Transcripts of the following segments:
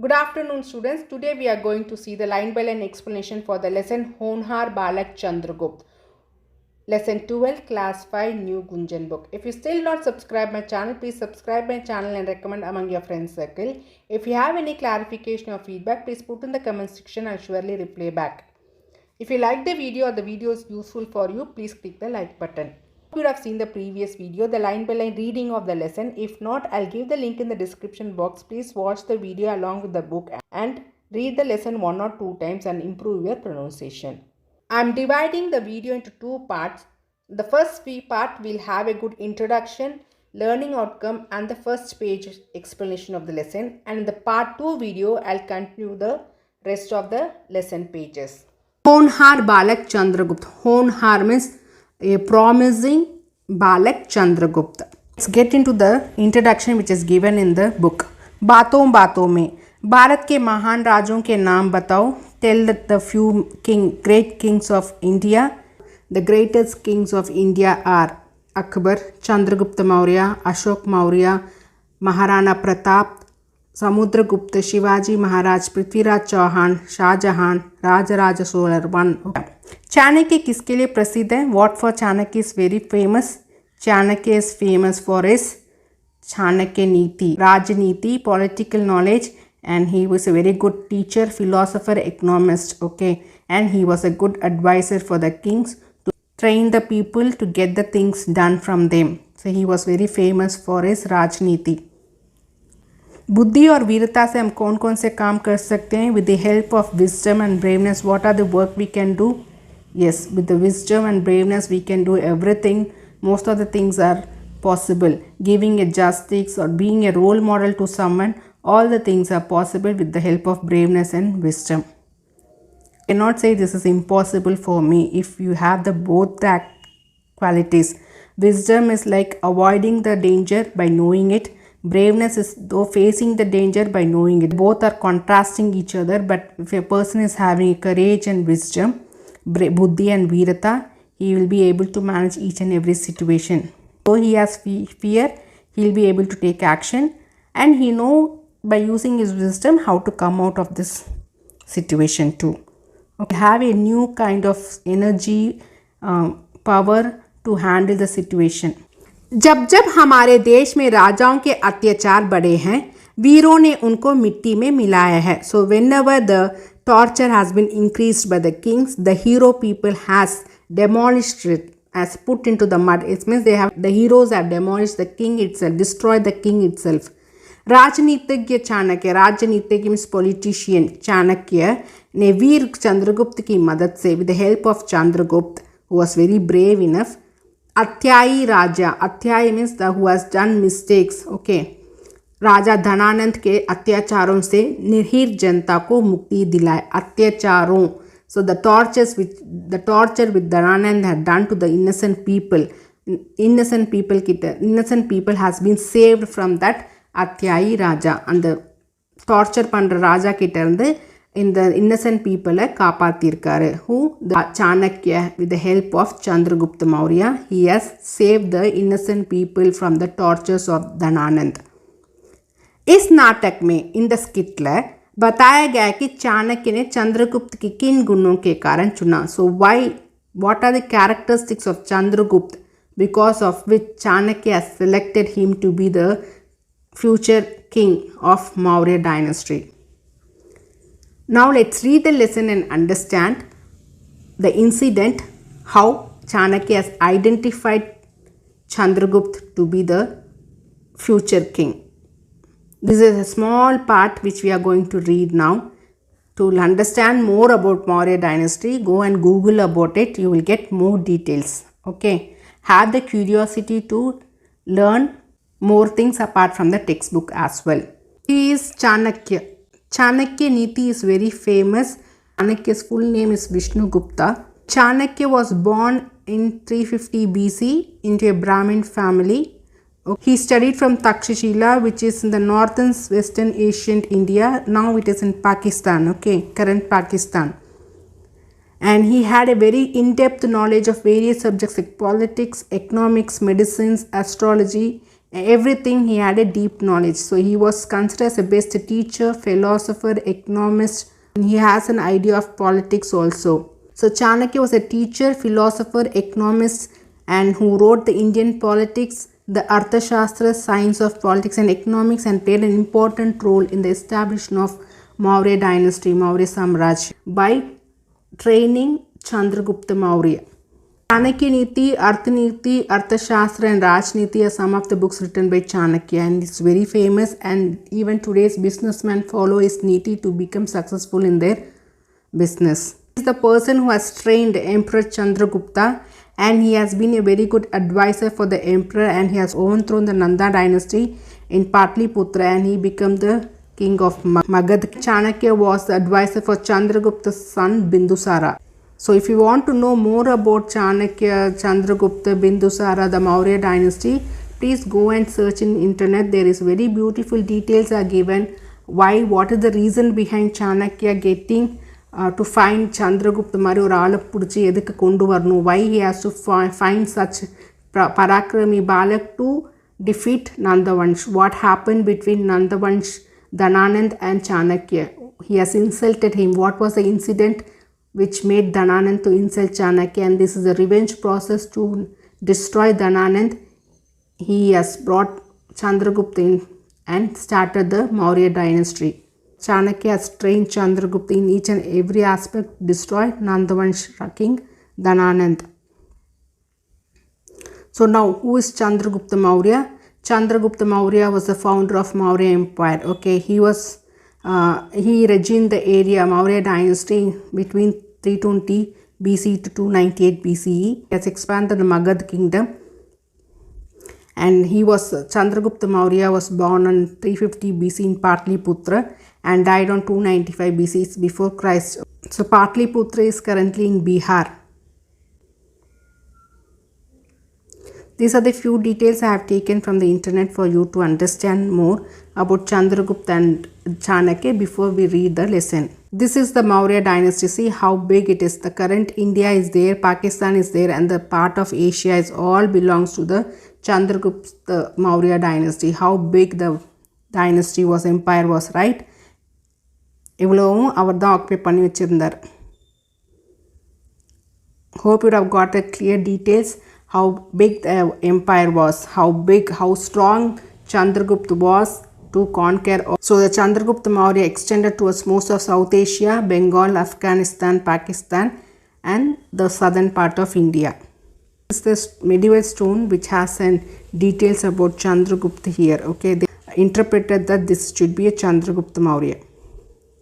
Good afternoon, students. Today we are going to see the line by line explanation for the lesson Honhar Balak Chandragupta. Lesson 12, Class 5, New Gunjan book. If you still not subscribe my channel, please subscribe my channel and recommend among your friends circle. If you have any clarification or feedback, please put in the comment section. I'll surely reply back. If you like the video or the video is useful for you, please click the like button. You would have seen the previous video, the line by line reading of the lesson. If not, I'll give the link in the description box. Please watch the video along with the book and read the lesson 1 or 2 times and improve your pronunciation. I'm dividing the video into 2 parts. The first part will have a good introduction, learning outcome and the first page explanation of the lesson. And in the part 2 video, I'll continue the rest of the lesson pages. Honhar Balak Chandragupta. Honhar means a promising Balak Chandragupta. Let's get into the introduction which is given in the book. बातों बातों में भारत के महान राजों के नाम बताओ. Tell the few great kings of India. The greatest kings of India are Akbar, Chandragupta Maurya, Ashok Maurya, Maharana Pratap, Samudragupta, Shivaji Maharaj, Prithviraj Chauhan, Shahjahan, Rajaraja Chola 1. Chanakya किसके लिए प्रसिद्ध है? What for Chanakya is very famous? Chanakya is famous for his Chanakya Niti, Rajniti, political knowledge, and he was a very good teacher, philosopher, economist, okay, and he was a good advisor for the kings to train the people to get the things done from them. So he was very famous for his Rajniti. बुद्धि और वीरता से हम कौन कौन से काम कर सकते हैं? With the help of wisdom and braveness, what are the work we can do? Yes, with the wisdom and braveness we can do everything. Most of the things are possible. Giving a justice or being a role model to someone, all the things are possible with the help of braveness and wisdom. I cannot say this is impossible for me if you have the both the qualities. Wisdom is like avoiding the danger by knowing it. Braveness is though facing the danger by knowing it. Both are contrasting each other, but if a person is having courage and wisdom, buddhi and virata, he will be able to manage each and every situation. So he has fear, he will be able to take action, and he know by using his wisdom how to come out of this situation too. Okay, have a new kind of energy, power to handle the situation. जब जब हमारे देश में राजाओं के अत्याचार बढ़े हैं, वीरों ने उनको मिट्टी में मिलाया है. So whenever the torture has been increased by the kings, the hero people has demolished it, as put into the mud. It means the heroes have demolished the king itself, destroyed the king itself. राजनीतिज्ञ चाणक्य, राजनीतिज्ञ means politician, Chanakya ने वीर चंद्रगुप्त की मदद से, with the help of Chandragupta, who was very brave enough, अत्यायी Raja, अत्यायी means the who has done mistakes, okay, राजा धनानंद के अत्याचारों से निर्हीर जनता को मुक्ति दिलाए. अत्याचारों, so the torture with Dhananand had done to the innocent people has been saved from that அத்தியாயி ராஜா. அந்த torture பண்ணுற ராஜா கிட்ட இருந்து இந்த innocent people காப்பாற்றிருக்காரு. Who? The Chanakya, with the help of Chandragupta Maurya, he has saved the innocent people from the tortures of Dhananand. इस नाटक में, in the skit बताया गया कि चाणक्य ने चंद्रगुप्त की किन गुणों के कारण चुना. सो Y, what are the characteristics of Chandragupta because of which Chanakya has selected him to be the future king of Maurya dynasty. Now let's read the lesson and understand the incident, how Chanakya has identified Chandragupta to be the future king. This is a small part which we are going to read now. To understand more about Maurya dynasty, go and Google about it. You will get more details. Okay. Have the curiosity to learn more things apart from the textbook as well. He is Chanakya. Chanakya Niti is very famous. Chanakya's full name is Vishnu Gupta. Chanakya was born in 350 BC into a Brahmin family. He studied from Takshashila, which is in the northern western ancient India. Now it is in Pakistan, okay, current Pakistan. And he had a very in-depth knowledge of various subjects like politics, economics, medicines, astrology, everything. He had a deep knowledge. So he was considered as a best teacher, philosopher, economist, and he has an idea of politics also. So Chanakya was a teacher, philosopher, economist, and who wrote the Indian politics, the Arthashastra, science of politics and economics, and played an important role in the establishment of Maurya dynasty, Maurya Samraj, by training Chandragupta Maurya. Chanakya Niti, Arthaniti, Arthashastra and Rajniti are some of the books written by Chanakya, and it's very famous, and even today's businessmen follow his Niti to become successful in their business. He is the person who has trained Emperor Chandragupta, and he has been a very good advisor for the emperor, and he has overthrown the Nanda dynasty in Patliputra, and he became the king of Magad. Chanakya was the advisor for Chandragupta's son Bindusara. So if you want to know more about Chanakya, Chandragupta, Bindusara, the Maurya dynasty, please go and search in internet. There is very beautiful details are given. Why, what is the reason behind Chanakya getting to find Chandragupta Mari or Alapudichi edukku kondu varnu, why he has to find such Parakrami Balak to defeat Nandavansh. What happened between Nandavansh, Dhananand and Chanakya? He has insulted him. What was the incident which made Dhananand to insult Chanakya? And this is a revenge process to destroy Dhananand. He has brought Chandragupta in and started the Maurya dynasty. Chanakya has trained Chandragupta in each and every aspect, destroyed Nandavansh king Dhananand. So now, who is Chandragupta Maurya? Chandragupta Maurya was the founder of Maurya Empire. Okay, he regimed the area Maurya dynasty between 320 BC to 298 BCE. He has expanded the Magad kingdom, and Chandragupta Maurya was born on 350 BC in Patliputra and died on 295 BC before Christ. So Patliputra is currently in Bihar. These are the few details I have taken from the internet for you to understand more about Chandragupta and Chanakya before we read the lesson. This is the Maurya dynasty. See how big it is. The current India is there, Pakistan is there, and the part of Asia is all belongs to the Chandragupta Maurya dynasty. How big the dynasty was, empire was, right? இவ்வளவும் அவர் தான் occupy பண்ணி வச்சிருந்தார். Hope you have got a clear details how big the empire was, how strong Chandragupta was to conquer. So the Chandragupta Maurya extended towards most of South Asia, Bengal, Afghanistan, Pakistan, and the southern part of India. This is the medieval stone which has details about Chandragupta here. Okay, they interpreted that this should be a Chandragupta Maurya.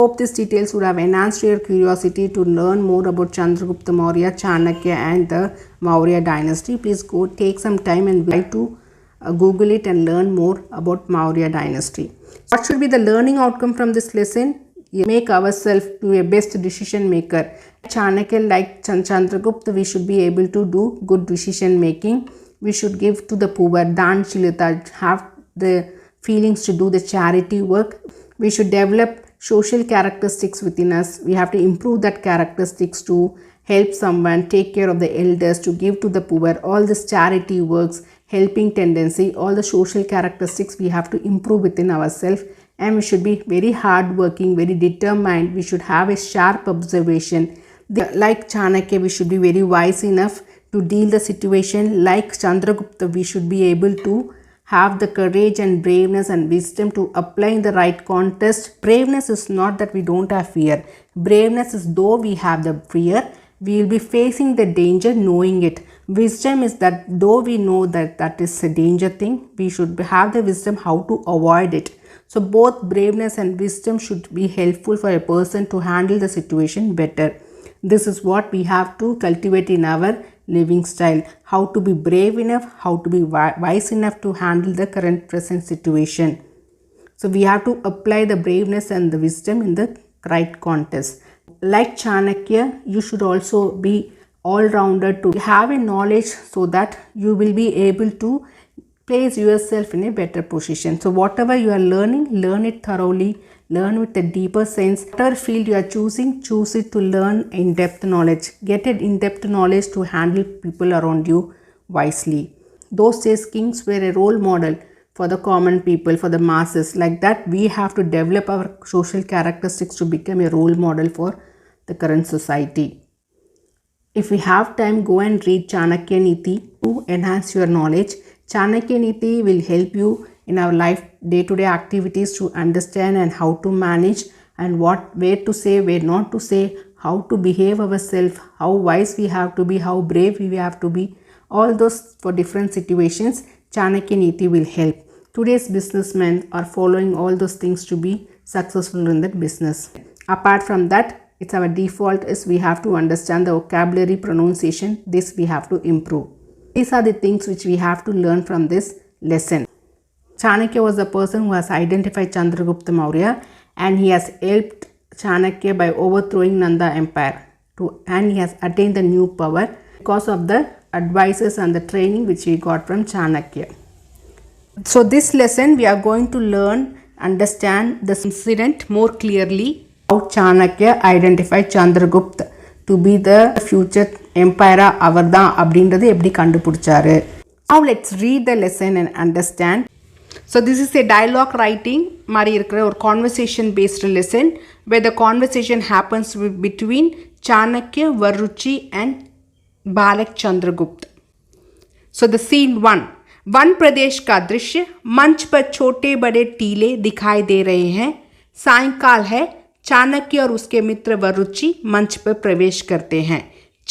Hope these details would have enhanced your curiosity to learn more about Chandragupta Maurya, Chanakya and the Maurya dynasty. Please go take some time and try to Google it and learn more about Maurya dynasty. What should be the learning outcome from this lesson? Make ourselves to a best decision maker. Chanakya, like Chandragupta, we should be able to do good decision making. We should give to the poor, Dan Chilita, have the feelings to do the charity work. We should develop social characteristics within us. We have to improve that characteristics to help someone, take care of the elders, to give to the poor. All this charity works, helping tendency, all the social characteristics we have to improve within ourselves, and we should be very hardworking, very determined. We should have a sharp observation. Like Chanakya, we should be very wise enough to deal the situation. Like Chandragupta, we should be able to have the courage and braveness and wisdom to apply in the right context. Braveness is not that we don't have fear. Braveness is though we have the fear, we will be facing the danger knowing it. Wisdom is that though we know that that is a danger thing, we should have the wisdom how to avoid it. So both braveness and wisdom should be helpful for a person to handle the situation better. This is what we have to cultivate in our living style. How to be brave enough, how to be wise enough to handle the current present situation. So we have to apply the braveness and the wisdom in the right context. Like Chanakya, you should also be all-rounded to have a knowledge so that you will be able to place yourself in a better position. So whatever you are learning, learn it thoroughly, learn with a deeper sense. Whatever field you are choosing, choose it to learn in-depth knowledge. Get an in-depth knowledge to handle people around you wisely. Those days kings were a role model for the common people, for the masses. Like that, we have to develop our social characteristics to become a role model for the current society. If we have time, go and read Chanakya Niti to enhance your knowledge. Chanakya Niti will help you in our life day-to-day activities to understand and how to manage and where to say, where not to say, how to behave ourselves, how wise we have to be, how brave we have to be. All those for different situations, Chanakya Niti will help. Today's businessmen are following all those things to be successful in that business. Apart from that, it's our default is we have to understand the vocabulary, pronunciation. This we have to improve. These are the things which we have to learn from this lesson. Chanakya was the person who has identified Chandragupta Maurya, and he has helped Chanakya by overthrowing Nanda Empire and he has attained the new power because of the advices and the training which he got from Chanakya. So this lesson we are going to learn, understand this incident more clearly. How Chanakya identified Chandragupta to be the future empire avarda அப்படின்றது எப்படி கண்டுபிடிச்சாரு. Now let's read the lesson and understand. So this is a dialogue writing மாதிரி இருக்கிற ஒரு conversation based lesson where the conversation happens between Chanakya, Varruchi and Balak Chandragupta. So the scene 1. One प्रदेश का दृश्य, मंच पर छोटे बड़े टीले दिखाई दे रहे हैं. सायंकाल है. चाणक्य और उसके मित्र वरुचि मंच पर प्रवेश करते हैं.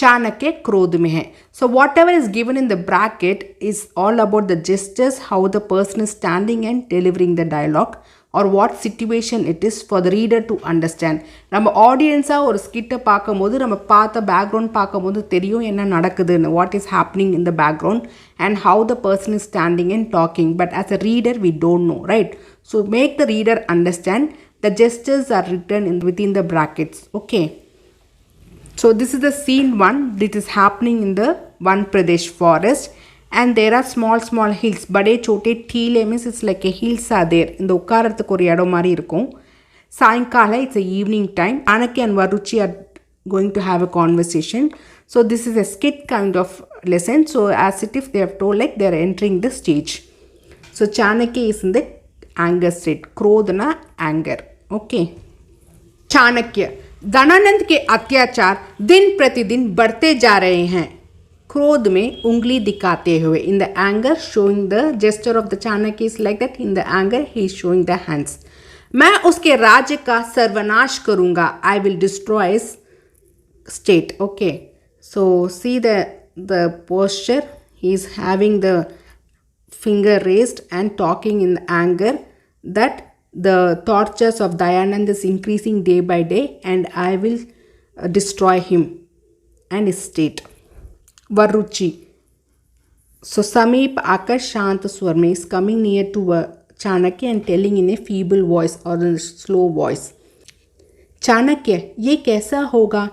चाणक्य क्रोध में है. So whatever is given in the bracket is all about the gestures, how the person is standing and delivering the dialogue, or what situation it is for the reader to understand. நம்ம ஆடியன்ஸாக ஒரு ஸ்கிட்டை பார்க்கும்போது நம்ம பார்த்த background பார்க்கும்போது தெரியும் என்ன நடக்குதுன்னு, what is happening in the background and how the person is standing and talking. But as a reader we don't know, right? So make the reader understand. The gestures are written within the brackets. Okay. So this is the scene 1. This is happening in the Van Pradesh forest. And there are small hills. Bade chote teele means it's like a hills are there. In the உட்காரத்துக்கு ஒரு இடம் மாதிரி இருக்கும். சாயங்காலம், it's a evening time. Chanakya and Varruchi are going to have a conversation. So this is a skit kind of lesson. So as it if they have told like they are entering the stage. So Chanakya is in the anger state. क्रोधना anger. Okay. Chanakya, Dhanananda के अत्याचार दिन प्रतिदिन बढ़ते जा रहे हैं. क्रोध में उंगली दिखाते हुए. In the anger, showing the gesture of the Chanakya is like that. In the anger, he is showing the hands. मैं उसके राज्य का सर्वनाश करूँगा. I will destroy his state. Okay. So see the posture. He is having the finger raised and talking in anger that the tortures of Dayanand is increasing day by day and I will destroy him and his state. Varruchi. So Sameep Akash Shant Swar is coming near to Chanakya and telling in a feeble voice or in a slow voice. Chanakya, ये कैसा होगा?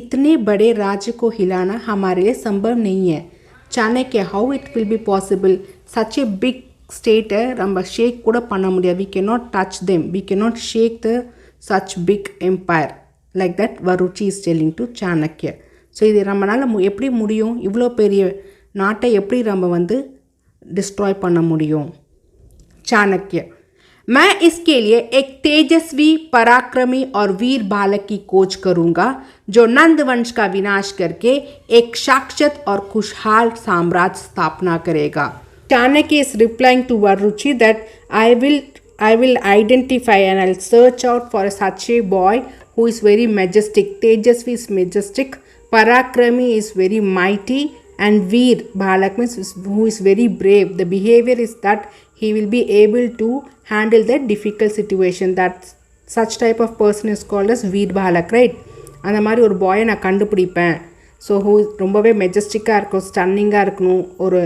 इतने बड़े राज्य को हिलाना हमारे लिए संभव नहीं है. Chanakya, how it will be possible? Such a big state நம்ம ஷேக் கூட பண்ண முடியாது. We cannot touch them. We cannot shake the such big empire. Like that Varruchi is telling to Chanakya. So இது நம்மளால் எப்படி முடியும்? இவ்வளோ பெரிய நாட்டை எப்படி நம்ம வந்து डिस्ट्रॉय பண்ண முடியும்? चाणक्य, मैं इसके लिए एक तेजस्वी, पराक्रमी और वीर बालक की खोज करूंगा जो नंद वंश का विनाश करके एक शाश्वत और खुशहाल साम्राज्य स्थापना करेगा. Chanakya is replying to Varruchi that I will identify and I'll search out for such a boy who is very majestic. Tejasvi is majestic, Parakrami is very mighty, and Veer Balak means who is very brave. The behavior is that he will be able to handle the difficult situation. That such type of person is called as Veer Balak, right? அந்த மாதிரி ஒரு பாயை நான் கண்டுபிடிப்பேன். So ரொம்பவே மெஜஸ்டிக்காக இருக்கும், ஸ்டன்னிங்காக இருக்கணும், ஒரு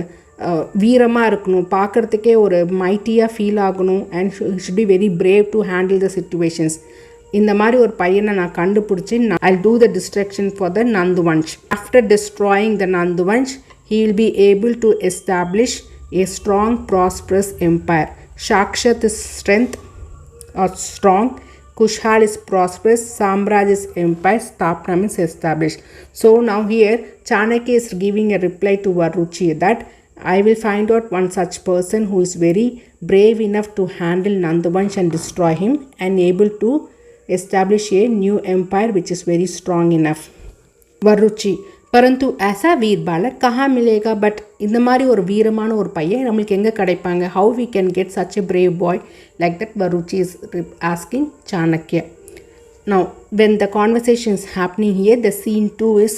வீரமாக இருக்கணும், பார்க்குறதுக்கே ஒரு மைட்டியாக ஃபீல் ஆகணும், and should be very brave to handle the situations. இந்த மாதிரி ஒரு பையனை நான் கண்டுபிடிச்சி I do the destruction for the Nandavansh. After destroying the Nandavansh he will be able to establish a strong prosperous empire. Shakshat is strength or strong, Kushal is prosperous, Samraj is empire, Stapna is established. So now here Chanakya is giving a reply to Varruchi that I will find out one such person who is very brave enough to handle Nandavansh and destroy him and able to establish a new empire which is very strong enough. Varuchi, परंतु ऐसा वीर बालक कहाँ मिलेगा? But இந்த மாதிரி ஒரு வீரமான ஒரு பையன் நம்மளுக்கு எங்கே கிடைப்பாங்க? how we can get such a brave boy like that? Varuchi is asking Chanakya. Now when the conversation is happening here, the scene 2 is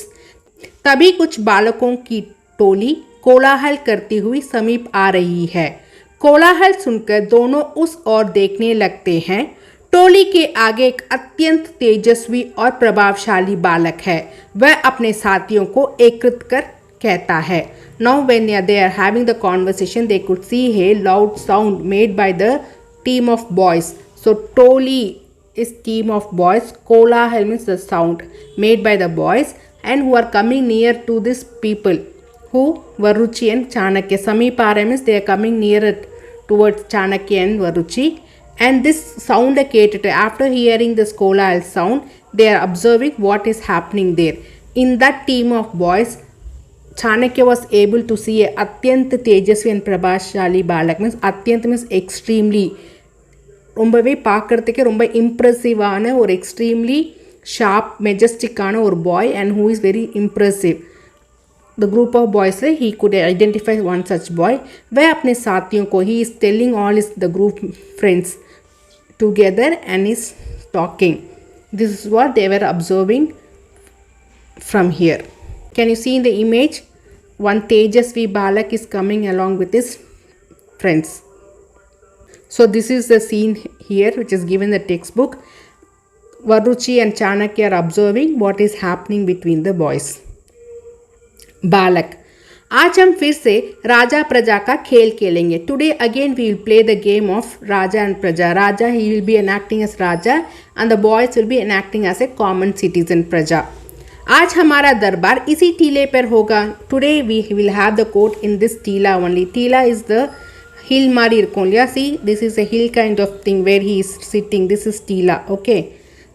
तभी कुछ बालकों की टोली कोलाहल करती हुई समीप आ रही है। कोलाहल सुनकर दोनों उस ओर देखने लगते हैं। टोली के आगे एक अत्यंत तेजस्वी और प्रभावशाली बालक है। वह अपने साथियों को एकत्रित कर कहता है। Now when they are having the conversation, they could see a loud sound made by the team of boys. So Toli is team of boys. कोलाहल means the sound made by the boys and who are coming near to these people. Who? Varuchi and Chanakya. Samipara means they are coming nearer towards Chanakya and Varuchi. And this sound catered. After hearing this kolahal sound, they are observing what is happening there. In that team of boys, Chanakya was able to see a Atyant Tejasvi and Prabhashali Balak. Means Atyant means extremely. ரொம்பவே பார்க்கறதுக்கே ரொம்ப இம்ப்ரெசிவான ஒரு extremely sharp மெஜஸ்டிக்கான ஒரு boy and who is very impressive. The group of boys से ही could identify one such boy. वह अपने साथियों को ही is telling all is the group friends together and is talking. This is what they were observing from here. Can you see in the image? One तेजस्वी बालक is coming along with his friends. So this is the scene here which is given in the textbook. Varuchi and Chanakya are observing what is happening between the boys. बालक, आज हम फिर से राजा प्रजा का खेल खेलेंगे. Today again we will play the game of raja and praja. Raja he will be enacting as raja and the boys will be enacting as a common citizen praja. आज हमारा दरबार इसी टीले पर होगा. Today we will have the court in this teela only. Teela is the hill மாதிரி இருக்கும் இல்லையா? See this is a hill kind of thing where he is sitting. This is டீலா. Okay,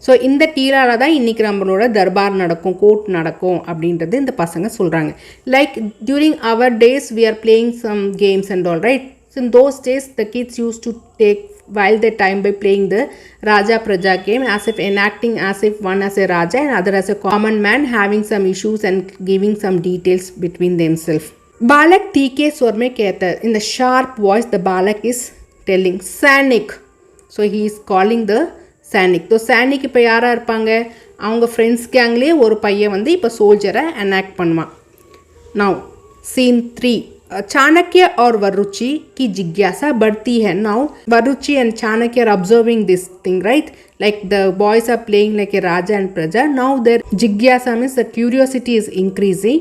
so இந்த டீலாவில் தான் இன்றைக்கி நம்மளோட தர்பார் நடக்கும், கோர்ட் நடக்கும் அப்படின்றது இந்த பசங்க சொல்கிறாங்க. Like during our days we are playing some games and all right. So in those days the kids use to take while the time by playing the Raja Praja game as if enacting as if one as a Raja and other as a common man, having some issues and giving some details between themselves. बालक तीखे स्वर में कहता है. In the sharp voice the बालक is telling सैनिक. So he is calling the सैनिक. तो सैनिक இப்போ யாராக இருப்பாங்க? அவங்க ஃப்ரெண்ட்ஸ் கேங்லேயே ஒரு பையன் வந்து இப்போ சோல்ஜரை எனாக்ட் பண்ணுவான். Now scene 3. चाणक्य और वरुचि की जिज्ञासा बढ़ती है. Now Vararuchi and Chanakya are observing this thing, right? Like the boys are playing like a Raja and Praja. Now their जिज्ञासा means the curiosity is increasing.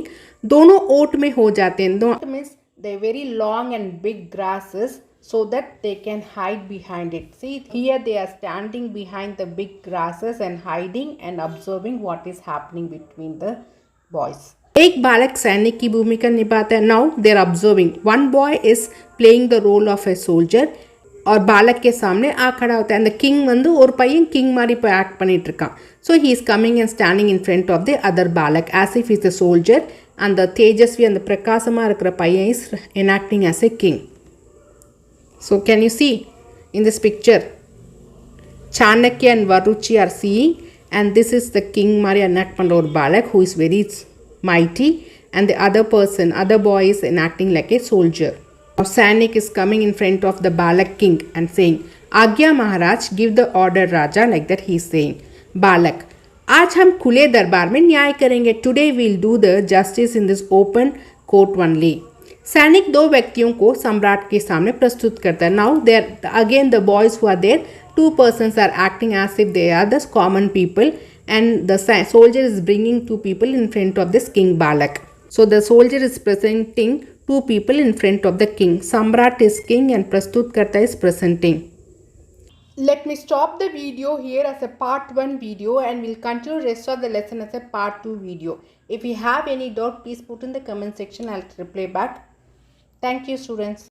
दोनों ओट में हो जाते हैं. दोनों means they very long and big grasses so that they can hide behind it. See here they are standing behind the big grasses and hiding and observing what is happening between the boys. एक बालक सैनिक की भूमिका निभाता है. Now they are observing. One boy is playing the role of a soldier. और बालक के सामने आ खड़ा होता है. அந்த கிங் வந்து ஒரு பையன் கிங் மாதிரி இப்போ ஆக்ட் பண்ணிட்டு இருக்கான். So he is coming and standing in front of the other balak as if is a soldier. அந்த தேஜஸ்வி அந்த பிரகாசமாக இருக்கிற பையன் is enacting as a king. So can you see in this picture Chanakya and Vararuchi are seeing and this is the king மாதிரி enact பண்ணுற ஒரு balak who is very mighty and the other boy is enacting like a soldier. Now Sainik is coming in front of the Balak king and saying, Agya Maharaj, give the order Raja, like that he is saying. Balak, आज हम खुले दरबार में न्याय करेंगे. Today we will do the justice in this open court only. सैनिक दो व्यक्तियों को सम्राट के सामने प्रस्तुत करता है. Now there again the boys who are there, two persons are acting as if they are the common people. And the soldier is bringing two people in front of this king Balak. So the soldier is presenting two people in front of the king. Samrat is king and Prastutkarta is presenting. Let me stop the video here as a part 1 video and we'll continue rest of the lesson as a part 2 video. If you have any doubt, please put in the comment section. I'll reply back. Thank you, students.